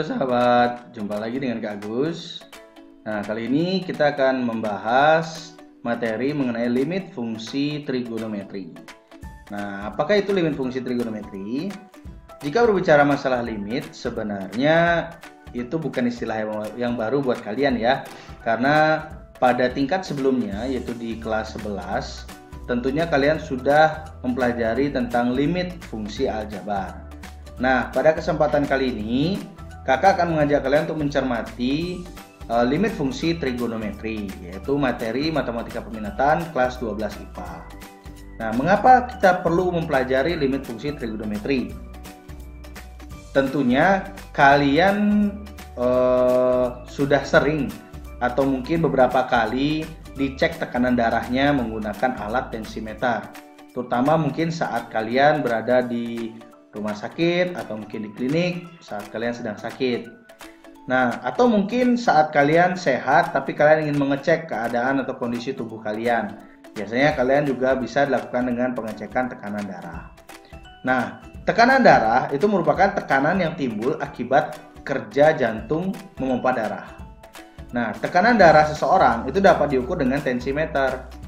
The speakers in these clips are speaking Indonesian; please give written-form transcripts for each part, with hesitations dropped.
Halo sahabat, jumpa lagi dengan Kak Agus. Nah, kali ini kita akan membahas materi mengenai limit fungsi trigonometri. Nah, apakah itu limit fungsi trigonometri? Jika berbicara masalah limit, sebenarnya itu bukan istilah yang baru buat kalian ya. Karena pada tingkat sebelumnya, yaitu di kelas 11, tentunya kalian sudah mempelajari tentang limit fungsi aljabar. Nah, pada kesempatan kali ini, Kakak akan mengajak kalian untuk mencermati limit fungsi trigonometri, yaitu materi matematika peminatan kelas 12 IPA. Nah, mengapa kita perlu mempelajari limit fungsi trigonometri? Tentunya kalian sudah sering atau mungkin beberapa kali dicek tekanan darahnya menggunakan alat tensimeter, terutama mungkin saat kalian berada di rumah sakit atau mungkin di klinik saat kalian sedang sakit. Nah, atau mungkin saat kalian sehat tapi kalian ingin mengecek keadaan atau kondisi tubuh kalian. Biasanya kalian juga bisa dilakukan dengan pengecekan tekanan darah. Nah, tekanan darah itu merupakan tekanan yang timbul akibat kerja jantung memompa darah. Nah, tekanan darah seseorang itu dapat diukur dengan tensimeter.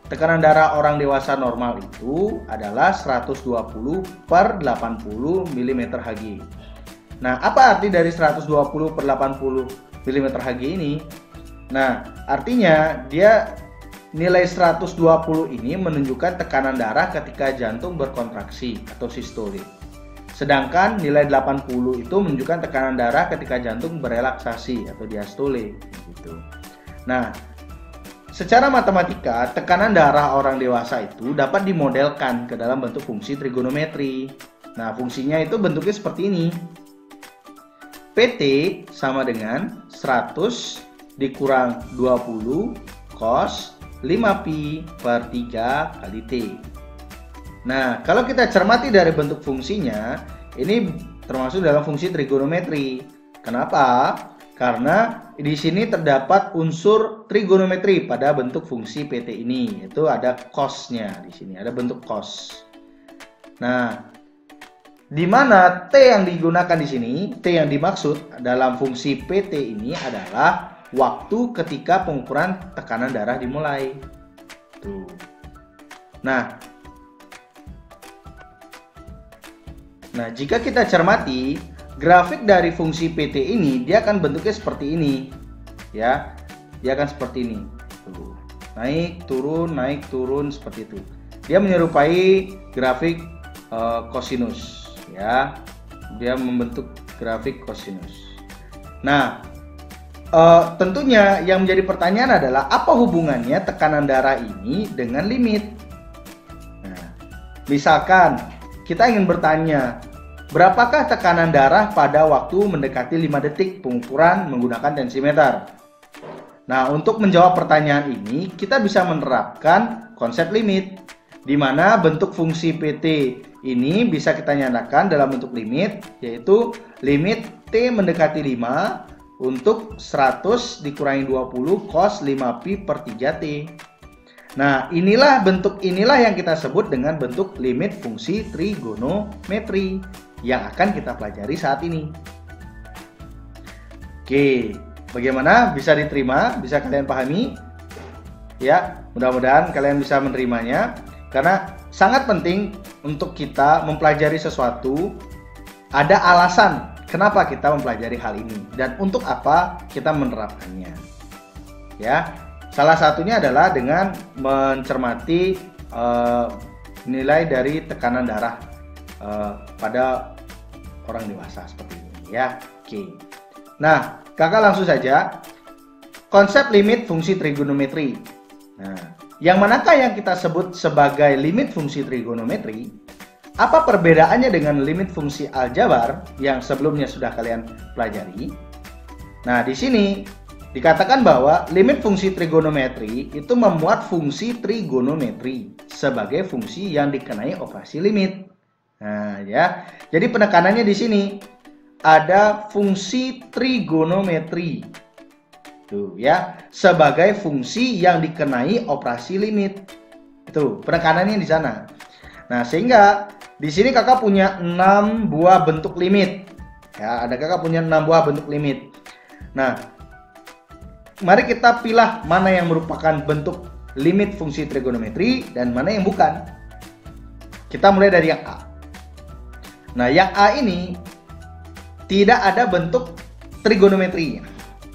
Tekanan darah orang dewasa normal itu adalah 120 per 80 mm Hg. Nah, apa arti dari 120 per 80 mm Hg ini? Nah, artinya nilai 120 ini menunjukkan tekanan darah ketika jantung berkontraksi atau sistolik. Sedangkan nilai 80 itu menunjukkan tekanan darah ketika jantung berelaksasi atau diastole gitu. Nah, secara matematika, tekanan darah orang dewasa itu dapat dimodelkan ke dalam bentuk fungsi trigonometri. Nah, fungsinya itu bentuknya seperti ini. PT sama dengan 100 dikurang 20 cos 5pi per 3 kali T. Nah, kalau kita cermati dari bentuk fungsinya, ini termasuk dalam fungsi trigonometri. Kenapa? Karena di sini terdapat unsur trigonometri pada bentuk fungsi PT ini, yaitu ada cos-nya di sini, ada bentuk cos. Nah, di mana T yang digunakan di sini, T yang dimaksud dalam fungsi PT ini adalah waktu ketika pengukuran tekanan darah dimulai. Tuh. Nah, jika kita cermati grafik dari fungsi PT ini, dia akan bentuknya seperti ini, ya. Dia akan seperti ini, tuh. Naik turun seperti itu. Dia menyerupai grafik kosinus, ya. Dia membentuk grafik kosinus. Nah, tentunya yang menjadi pertanyaan adalah apa hubungannya tekanan darah ini dengan limit? Nah, misalkan kita ingin bertanya, berapakah tekanan darah pada waktu mendekati 5 detik pengukuran menggunakan tensimeter? Nah, untuk menjawab pertanyaan ini, kita bisa menerapkan konsep limit, di mana bentuk fungsi PT ini bisa kita nyatakan dalam bentuk limit, yaitu limit T mendekati 5 untuk 100 dikurangi 20 cos 5pi per 3T. Nah, bentuk inilah yang kita sebut dengan bentuk limit fungsi trigonometri yang akan kita pelajari saat ini. Oke, bagaimana? Bisa diterima? Bisa kalian pahami? Ya, mudah-mudahan kalian bisa menerimanya. Karena sangat penting untuk kita mempelajari sesuatu, ada alasan kenapa kita mempelajari hal ini dan untuk apa kita menerapkannya. Ya. Salah satunya adalah dengan mencermati nilai dari tekanan darah pada orang dewasa seperti ini, ya. Oke. Nah, kakak langsung saja konsep limit fungsi trigonometri. Nah, yang manakah yang kita sebut sebagai limit fungsi trigonometri? Apa perbedaannya dengan limit fungsi aljabar yang sebelumnya sudah kalian pelajari? Nah, di sini dikatakan bahwa limit fungsi trigonometri itu memuat fungsi trigonometri sebagai fungsi yang dikenai operasi limit. Nah, ya. Jadi penekanannya di sini ada fungsi trigonometri. Tuh, ya, sebagai fungsi yang dikenai operasi limit. Itu penekanannya di sana. Nah, sehingga di sini kakak punya 6 buah bentuk limit. Ya, ada kakak punya 6 buah bentuk limit. Nah, mari kita pilih mana yang merupakan bentuk limit fungsi trigonometri dan mana yang bukan. Kita mulai dari yang A. Nah, yang A ini tidak ada bentuk trigonometrinya.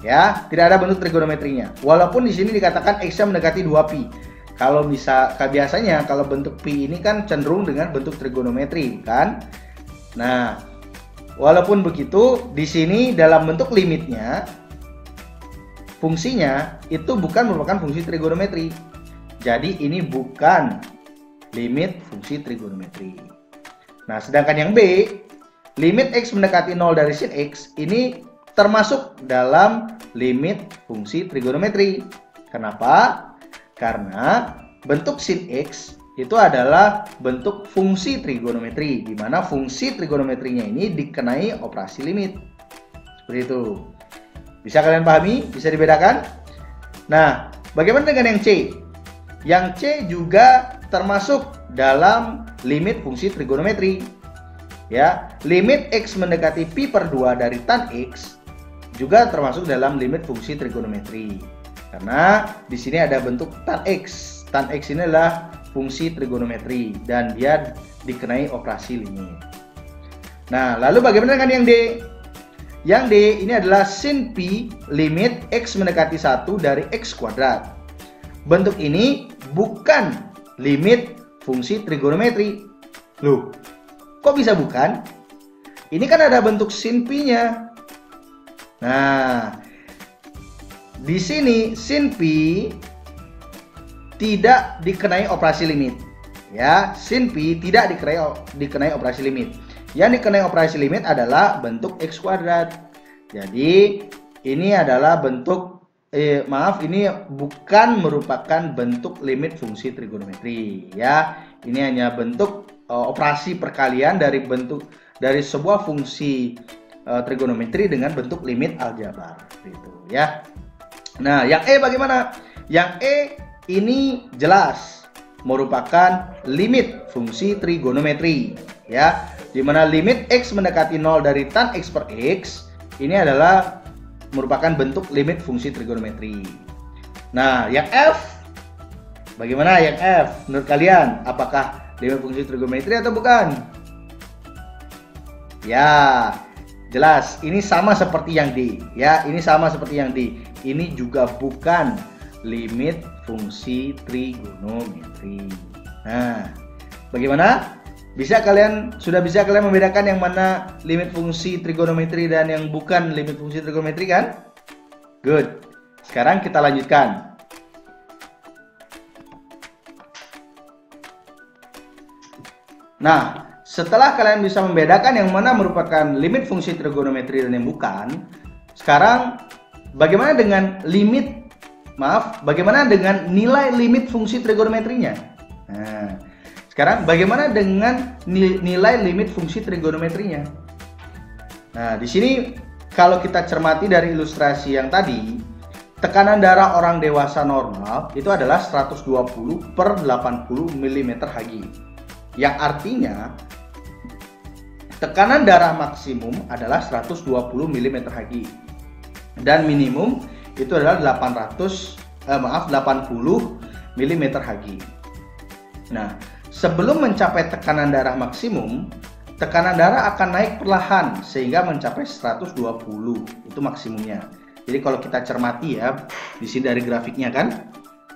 Ya, tidak ada bentuk trigonometrinya. Walaupun di sini dikatakan X-nya mendekati 2pi. Kalau biasanya kalau bentuk pi ini kan cenderung dengan bentuk trigonometri, kan? Nah, walaupun begitu, di sini dalam bentuk limitnya fungsinya itu bukan merupakan fungsi trigonometri. Jadi ini bukan limit fungsi trigonometri. Nah, sedangkan yang B, limit X mendekati 0 dari sin X, ini termasuk dalam limit fungsi trigonometri. Kenapa? Karena bentuk sin X itu adalah bentuk fungsi trigonometri, di mana fungsi trigonometrinya ini dikenai operasi limit. Seperti itu. Bisa kalian pahami? Bisa dibedakan? Nah, bagaimana dengan yang C? Yang C juga termasuk dalam limit fungsi trigonometri. Ya, limit X mendekati pi per 2 dari tan X juga termasuk dalam limit fungsi trigonometri. Karena di sini ada bentuk tan X. Tan X ini adalah fungsi trigonometri dan dia dikenai operasi limit. Nah, lalu bagaimana dengan yang D? Yang D ini adalah sin pi limit X mendekati 1 dari X kuadrat. Bentuk ini bukan limit fungsi trigonometri. Loh, kok bisa bukan? Ini kan ada bentuk sin pi-nya. Nah, di sini sin pi tidak dikenai operasi limit. Ya, sin pi tidak dikenai operasi limit. Yang dikenai operasi limit adalah bentuk X kuadrat. Jadi, ini adalah bentuk ini bukan merupakan bentuk limit fungsi trigonometri, ya. Ini hanya bentuk operasi perkalian dari sebuah fungsi trigonometri dengan bentuk limit aljabar, gitu, ya. Nah, yang E bagaimana? Yang E ini jelas merupakan limit fungsi trigonometri, ya. Di mana limit X mendekati 0 dari tan X per X ini adalah merupakan bentuk limit fungsi trigonometri. Nah, yang F bagaimana? Yang F menurut kalian apakah limit fungsi trigonometri atau bukan? Ya, jelas ini sama seperti yang D, ya. Ini sama seperti yang D. Ini juga bukan limit fungsi trigonometri. Nah, bagaimana? Sudah bisa kalian membedakan yang mana limit fungsi trigonometri dan yang bukan limit fungsi trigonometri, kan? Good. Sekarang kita lanjutkan. Nah, setelah kalian bisa membedakan yang mana merupakan limit fungsi trigonometri dan yang bukan, sekarang bagaimana dengan bagaimana dengan nilai limit fungsi trigonometrinya? Nah, sekarang bagaimana dengan nilai limit fungsi trigonometrinya? Nah, di sini kalau kita cermati dari ilustrasi yang tadi, tekanan darah orang dewasa normal itu adalah 120 per 80 mm Hg. Yang artinya tekanan darah maksimum adalah 120 mm Hg. Dan minimum itu adalah 80 mm Hg. Nah, sebelum mencapai tekanan darah maksimum, tekanan darah akan naik perlahan sehingga mencapai 120, itu maksimumnya. Jadi kalau kita cermati ya, di sini dari grafiknya kan.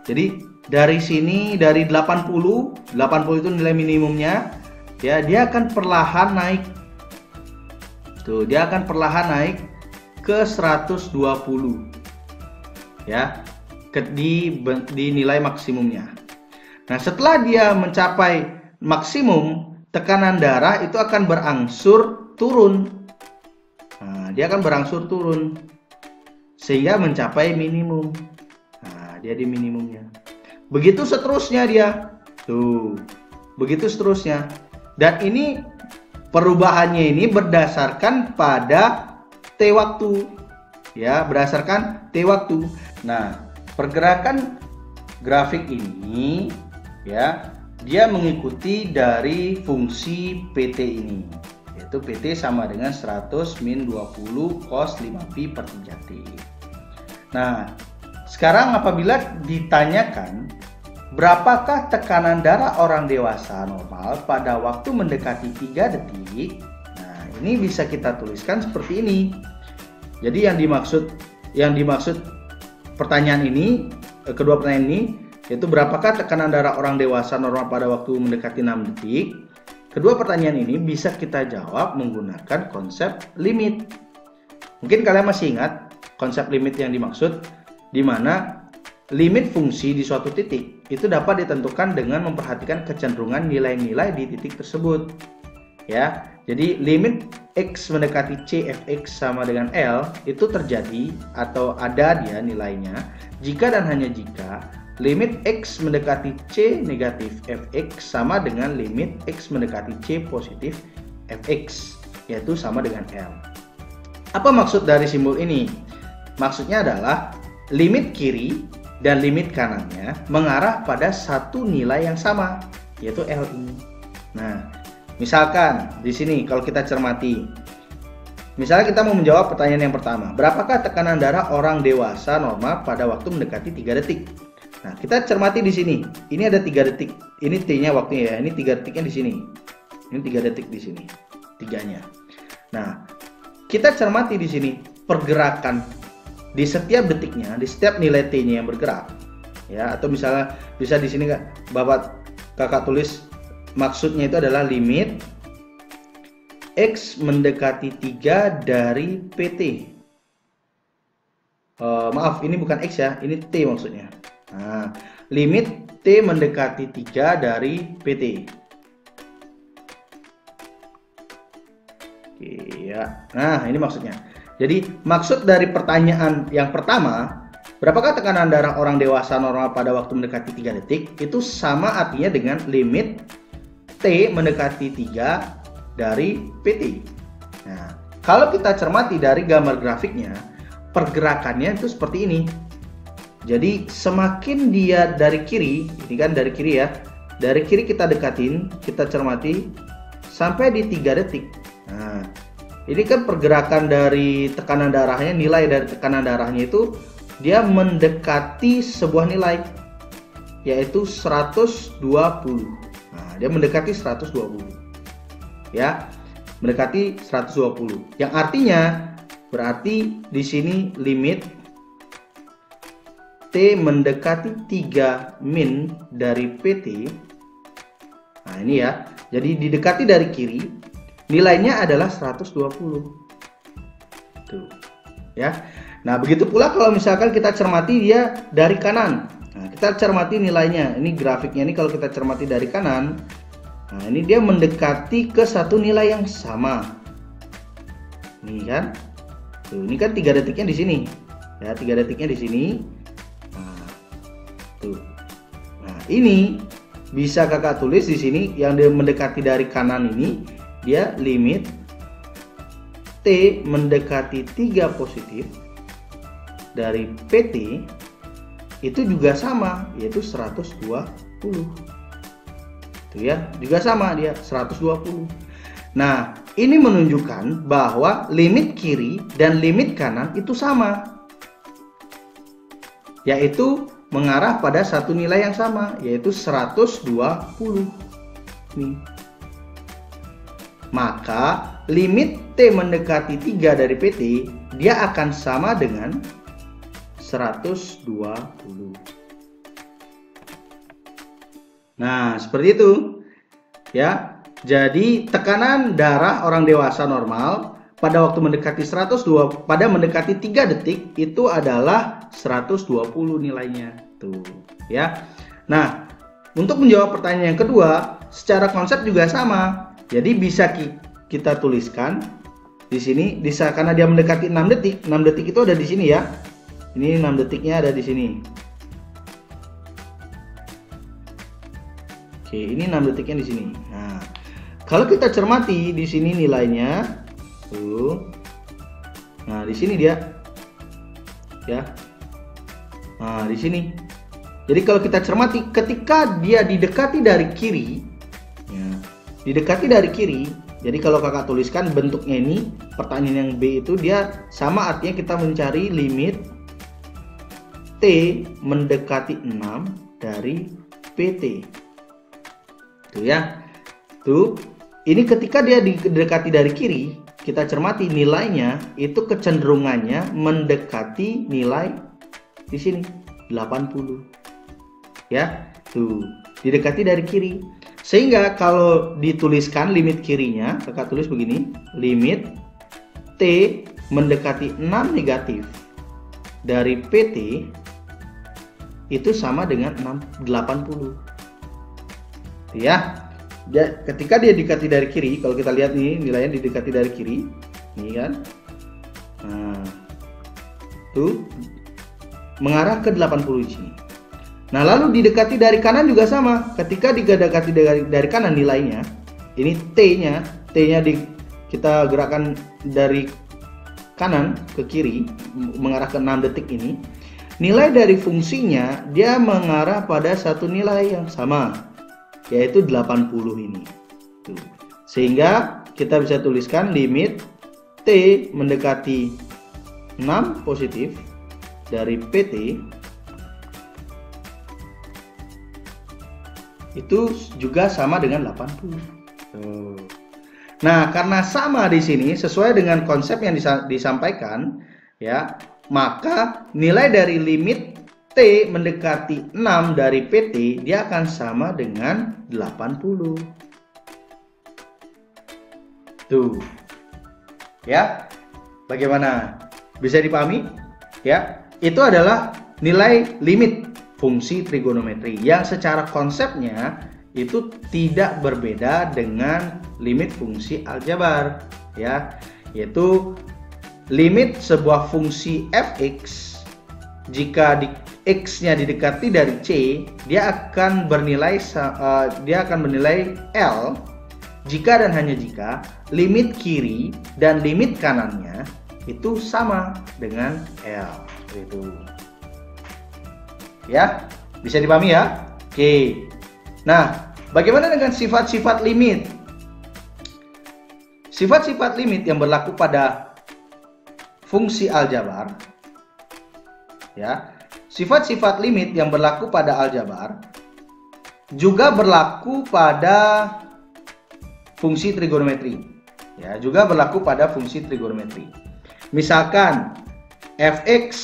Jadi dari sini dari 80 itu nilai minimumnya, ya, dia akan perlahan naik. Tuh, dia akan perlahan naik ke 120. Ya, di nilai maksimumnya. Nah, setelah dia mencapai maksimum, tekanan darah itu akan berangsur turun. Nah, dia akan berangsur turun sehingga mencapai minimum. Nah, dia di minimumnya. Begitu seterusnya dia. Tuh, begitu seterusnya. Dan ini perubahannya ini berdasarkan pada T waktu. Ya, berdasarkan T waktu. Nah, pergerakan grafik ini, ya, dia mengikuti dari fungsi PT ini. yaitu PT sama dengan 100 min 20 cos 5pi per 3T. Nah, sekarang apabila ditanyakan berapakah tekanan darah orang dewasa normal pada waktu mendekati 3 detik, nah ini bisa kita tuliskan seperti ini. Jadi yang dimaksud pertanyaan ini, kedua pertanyaan ini, yaitu berapakah tekanan darah orang dewasa normal pada waktu mendekati 6 detik. Kedua pertanyaan ini bisa kita jawab menggunakan konsep limit. Mungkin kalian masih ingat konsep limit yang dimaksud, di mana limit fungsi di suatu titik itu dapat ditentukan dengan memperhatikan kecenderungan nilai-nilai di titik tersebut. Ya, jadi limit x mendekati c fx sama dengan L itu terjadi atau ada dia nilainya jika dan hanya jika limit x mendekati c negatif fx sama dengan limit x mendekati c positif fx, yaitu sama dengan L. Apa maksud dari simbol ini? Maksudnya adalah limit kiri dan limit kanannya mengarah pada satu nilai yang sama, yaitu L ini. Nah, misalkan di sini kalau kita cermati, misalnya kita mau menjawab pertanyaan yang pertama, berapakah tekanan darah orang dewasa normal pada waktu mendekati 3 detik? Nah, kita cermati di sini. Ini ada 3 detik. Ini T-nya waktunya ya. Ini 3 detiknya di sini. Ini 3 detik di sini. 3-nya. Nah, kita cermati di sini pergerakan di setiap detiknya, di setiap nilai T-nya yang bergerak. Ya, atau misalnya bisa di sini Kakak tulis maksudnya itu adalah limit X mendekati 3 dari PT. Maaf, ini bukan X ya, ini T maksudnya. Nah, limit T mendekati 3 dari PT. Oke, ya. Nah, ini maksudnya. Jadi, maksud dari pertanyaan yang pertama, berapakah tekanan darah orang dewasa normal pada waktu mendekati 3 detik? Itu sama artinya dengan limit T mendekati 3 dari PT. Nah, kalau kita cermati dari gambar grafiknya, pergerakannya itu seperti ini. Jadi semakin dia dari kiri, ini kan dari kiri ya, dari kiri kita dekatin, kita cermati sampai di 3 detik. Nah, ini kan pergerakan dari tekanan darahnya, nilai dari tekanan darahnya itu dia mendekati sebuah nilai, yaitu 120. Nah, dia mendekati 120. Ya, mendekati 120. Yang artinya berarti di sini limit T mendekati 3 min dari PT. Nah, ini ya. Jadi didekati dari kiri, nilainya adalah 120. Tuh. Ya. Nah, begitu pula kalau misalkan kita cermati dia dari kanan. Nah, kita cermati nilainya. Ini grafiknya ini kalau kita cermati dari kanan. Nah, ini dia mendekati ke satu nilai yang sama. Ini kan. Tuh, ini kan 3 detiknya di sini. Ya, 3 detiknya di sini. Nah, ini bisa kakak tulis di sini yang dia mendekati dari kanan ini, dia limit T mendekati 3 positif dari PT itu juga sama, yaitu 120. Itu ya, juga sama dia 120. Nah, ini menunjukkan bahwa limit kiri dan limit kanan itu sama, yaitu mengarah pada satu nilai yang sama, yaitu 120. Nih. Maka limit T mendekati 3 dari PT, dia akan sama dengan 120. Nah, seperti itu. Ya. Jadi tekanan darah orang dewasa normal pada waktu mendekati 3 detik itu adalah 120 nilainya tuh ya. Nah, untuk menjawab pertanyaan yang kedua, secara konsep juga sama. Jadi bisa kita tuliskan di sini karena dia mendekati 6 detik. 6 detik itu ada di sini ya. Ini 6 detiknya ada di sini. Oke, ini 6 detiknya di sini. Nah, kalau kita cermati di sini nilainya tuh. Nah, di sini dia. Ya. Nah, di sini. Jadi kalau kita cermati ketika dia didekati dari kiri, ya, didekati dari kiri, Jadi kalau kakak tuliskan bentuknya ini, pertanyaan yang B itu dia sama, artinya kita mencari limit T mendekati 6 dari PT. Tuh ya. Tuh. Ini ketika dia didekati dari kiri, kita cermati nilainya itu kecenderungannya mendekati nilai di sini 80. Ya. Tuh, didekati dari kiri. Sehingga kalau dituliskan limit kirinya, kakak tulis begini, limit T mendekati 6 negatif dari PT itu sama dengan 80. Ya. Ketika dia didekati dari kiri, kalau kita lihat nih nilainya didekati dari kiri, nih kan. Nah, tuh mengarah ke 80 di sini. Nah, lalu didekati dari kanan juga sama. Ketika didekati dari kanan nilainya, ini T-nya kita gerakkan dari kanan ke kiri mengarah ke 6 detik ini. Nilai dari fungsinya dia mengarah pada satu nilai yang sama, yaitu 80 ini. Tuh. Sehingga kita bisa tuliskan limit T mendekati 6 positif dari PT itu juga sama dengan 80. Tuh. Nah, karena sama di sini sesuai dengan konsep yang disampaikan, ya, maka nilai dari limit T mendekati 6 dari PT dia akan sama dengan 80. Tuh. Ya. Bagaimana? Bisa dipahami? Ya. Itu adalah nilai limit fungsi trigonometri yang secara konsepnya itu tidak berbeda dengan limit fungsi aljabar, ya. Yaitu limit sebuah fungsi fx jika x-nya didekati dari C, dia akan bernilai L jika dan hanya jika limit kiri dan limit kanannya itu sama dengan L. Itu. Ya, bisa dipahami ya? Oke. Nah, bagaimana dengan sifat-sifat limit? Sifat-sifat limit yang berlaku pada fungsi aljabar, ya. Sifat-sifat limit yang berlaku pada aljabar juga berlaku pada fungsi trigonometri. Ya, juga berlaku pada fungsi trigonometri. Misalkan fx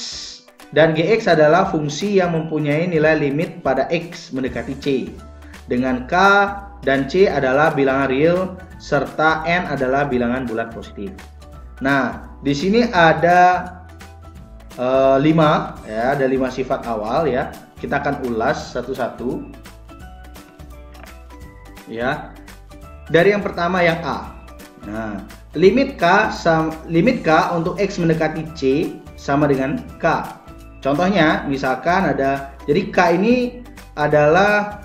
dan gx adalah fungsi yang mempunyai nilai limit pada x mendekati C, dengan k dan c adalah bilangan real serta n adalah bilangan bulat positif. Nah, di sini ada 5 ya, ada 5 sifat awal ya. Kita akan ulas satu-satu. Ya. Dari yang pertama yang A. Nah, limit K untuk X mendekati C sama dengan K. Contohnya misalkan ada, jadi K ini adalah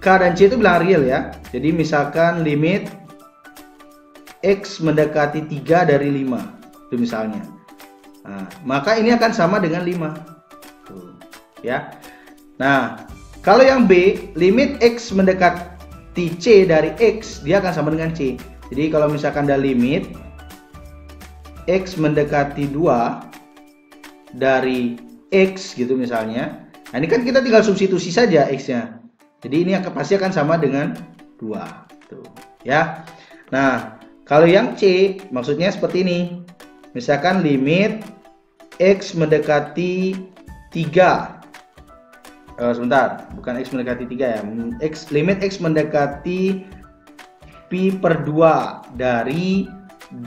K dan C itu bilangan real ya. Jadi misalkan limit X mendekati 3 dari 5. Itu misalnya. Nah, maka ini akan sama dengan 5. Tuh, ya. Nah, kalau yang B, limit X mendekati C dari X, dia akan sama dengan C. Jadi kalau misalkan ada limit X mendekati 2 dari X gitu misalnya. Nah, ini kan kita tinggal substitusi saja X-nya. Jadi ini pasti akan sama dengan 2. Tuh, ya. Nah, kalau yang C, maksudnya seperti ini. Misalkan limit X mendekati 3. Sebentar, bukan X mendekati 3 ya. Limit X mendekati pi per 2 dari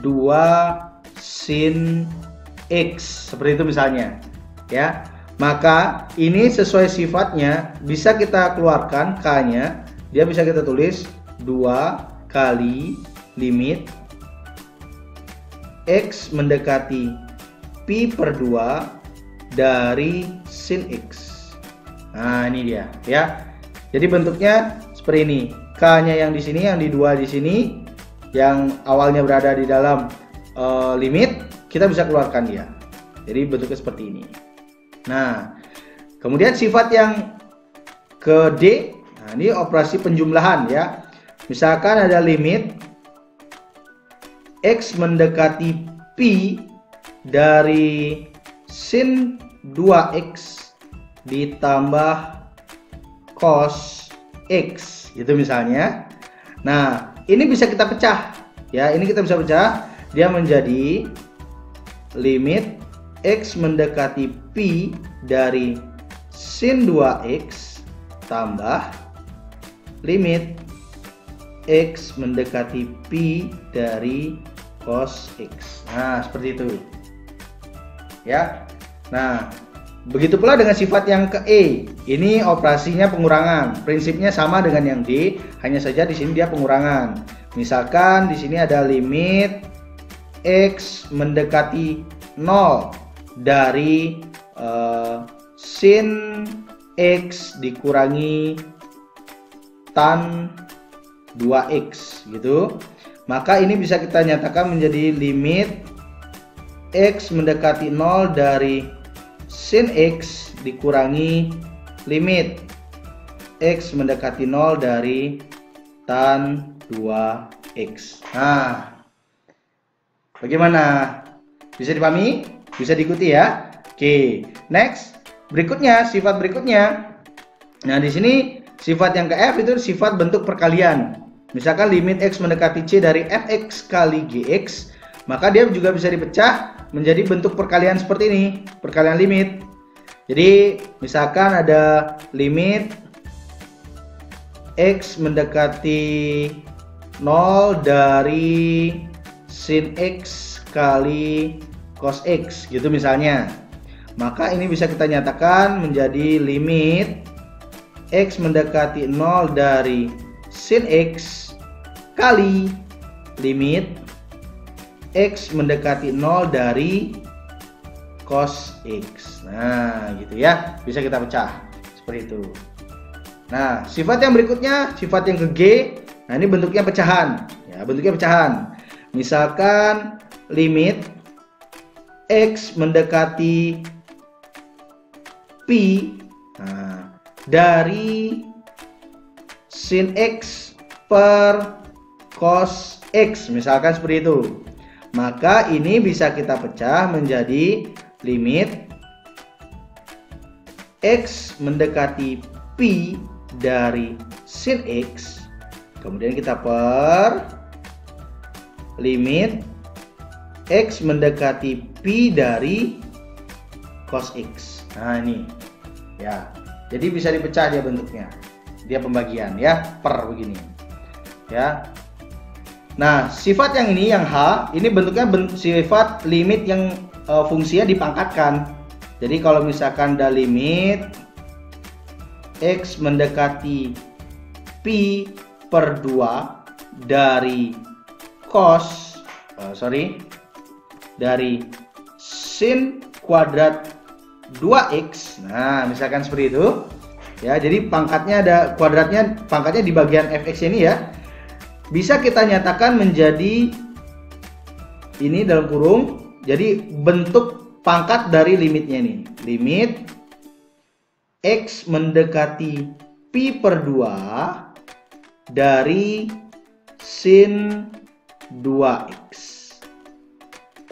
2 sin X. Seperti itu misalnya. Ya. Maka ini sesuai sifatnya bisa kita keluarkan K-nya. Dia bisa kita tulis 2 kali limit X mendekati pi per 2 dari sin X. Nah, ini dia ya. Jadi bentuknya seperti ini. K-nya yang di sini, yang di 2 di sini, yang awalnya berada di dalam limit, kita bisa keluarkan dia. Jadi bentuknya seperti ini. Nah, kemudian sifat yang ke D, nah ini operasi penjumlahan ya. Misalkan ada limit X mendekati Pi dari sin 2X ditambah cos X gitu misalnya. Nah, ini bisa kita pecah ya, ini kita bisa pecah, dia menjadi limit X mendekati Pi dari sin 2X tambah limit X mendekati Pi dari cos X. Nah, seperti itu ya. Nah, begitu pula dengan sifat yang ke E. Ini operasinya pengurangan. Prinsipnya sama dengan yang D, hanya saja di sini dia pengurangan. Misalkan di sini ada limit X mendekati 0 dari sin X dikurangi tan 2X gitu. Maka ini bisa kita nyatakan menjadi limit X mendekati 0 dari sin X dikurangi limit X mendekati 0 dari tan 2X. Nah, bagaimana? Bisa dipahami? Bisa diikuti ya? Oke, next. Berikutnya, sifat berikutnya. Nah, di sini sifat yang ke F itu sifat bentuk perkalian. Misalkan limit X mendekati C dari Fx kali Gx, maka dia juga bisa dipecah menjadi bentuk perkalian seperti ini, perkalian limit. Jadi misalkan ada limit X mendekati 0 dari sin X kali cos X gitu misalnya. Maka ini bisa kita nyatakan menjadi limit X mendekati 0 dari sin X kali limit X mendekati 0 dari cos X. Nah, gitu ya. Bisa kita pecah seperti itu. Nah, sifat yang berikutnya, sifat yang ke G. Nah, ini bentuknya pecahan. Ya, bentuknya pecahan. Misalkan limit X mendekati Pi dari sin X per cos X. Misalkan seperti itu. Maka ini bisa kita pecah menjadi limit X mendekati Pi dari sin X, kemudian kita per limit X mendekati Pi dari cos X. Nah, ini ya, jadi bisa dipecah dia bentuknya, dia pembagian ya, per begini ya. Nah, sifat yang ini, yang H, ini bentuknya sifat limit yang fungsinya dipangkatkan. Jadi kalau misalkan ada limit X mendekati Pi per 2 dari dari sin kuadrat 2X. Nah, misalkan seperti itu. Ya, jadi pangkatnya ada kuadratnya, pangkatnya di bagian Fx ini ya. Bisa kita nyatakan menjadi ini dalam kurung. Jadi bentuk pangkat dari limitnya ini. Limit X mendekati Pi per 2 dari sin 2X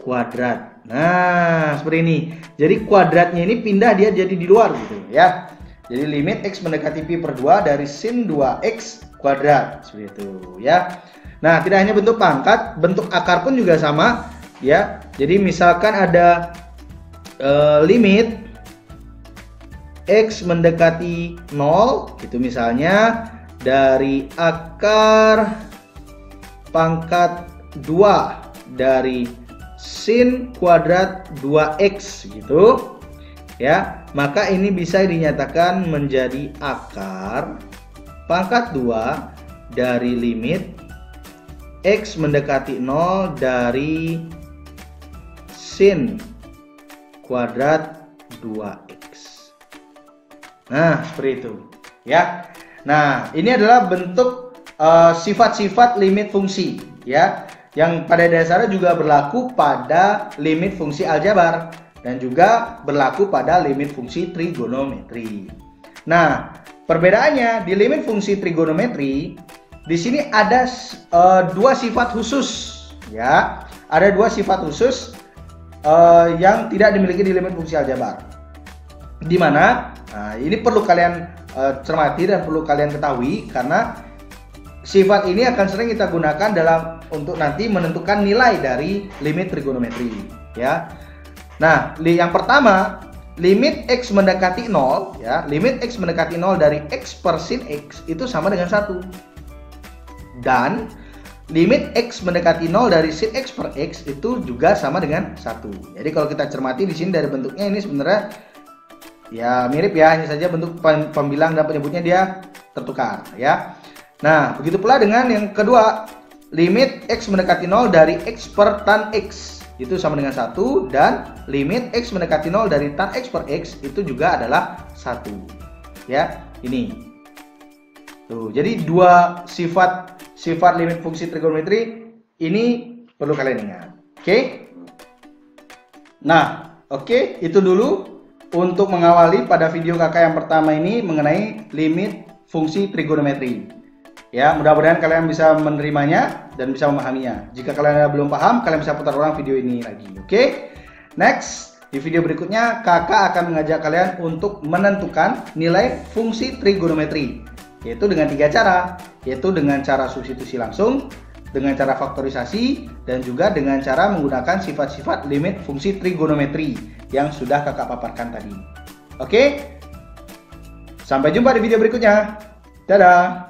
kuadrat. Nah, seperti ini. Jadi kuadratnya ini pindah, dia jadi di luar gitu ya. Jadi limit X mendekati Pi per 2 dari sin 2X kuadrat. Seperti itu ya. Nah, tidak hanya bentuk pangkat, bentuk akar pun juga sama ya. Jadi misalkan ada limit X mendekati 0 gitu misalnya, dari akar pangkat 2 dari sin kuadrat 2X gitu ya, maka ini bisa dinyatakan menjadi akar pangkat 2 dari limit X mendekati 0 dari sin kuadrat 2X. Nah, seperti itu ya. Nah, ini adalah bentuk sifat-sifat limit fungsi ya, yang pada dasarnya juga berlaku pada limit fungsi aljabar dan juga berlaku pada limit fungsi trigonometri. Nah, perbedaannya di limit fungsi trigonometri di sini ada dua sifat khusus, ya. Ada dua sifat khusus yang tidak dimiliki di limit fungsi aljabar. Di mana? Nah, ini perlu kalian cermati dan perlu kalian ketahui karena sifat ini akan sering kita gunakan untuk nanti menentukan nilai dari limit trigonometri, ya. Nah, yang pertama, limit x mendekati 0, ya. Limit x mendekati 0 dari x per sin x itu sama dengan 1. Dan limit x mendekati 0 dari sin x per x itu juga sama dengan 1. Jadi kalau kita cermati di sini dari bentuknya ini sebenarnya ya mirip ya, hanya saja bentuk pembilang dan penyebutnya dia tertukar, ya. Nah, begitu pula dengan yang kedua, limit x mendekati 0 dari x per tan x itu sama dengan 1, dan limit x mendekati 0 dari tan x per x itu juga adalah 1. Ya, ini. Tuh, jadi dua sifat limit fungsi trigonometri ini perlu kalian ingat. Oke? Nah, oke, itu dulu untuk mengawali pada video kakak yang pertama ini mengenai limit fungsi trigonometri. Ya, mudah-mudahan kalian bisa menerimanya dan bisa memahaminya. Jika kalian belum paham, kalian bisa putar ulang video ini lagi. Oke? Next, di video berikutnya kakak akan mengajak kalian untuk menentukan nilai fungsi trigonometri, yaitu dengan 3 cara, yaitu dengan cara substitusi langsung, dengan cara faktorisasi, dan juga dengan cara menggunakan sifat-sifat limit fungsi trigonometri yang sudah kakak paparkan tadi. Oke? Sampai jumpa di video berikutnya. Dadah!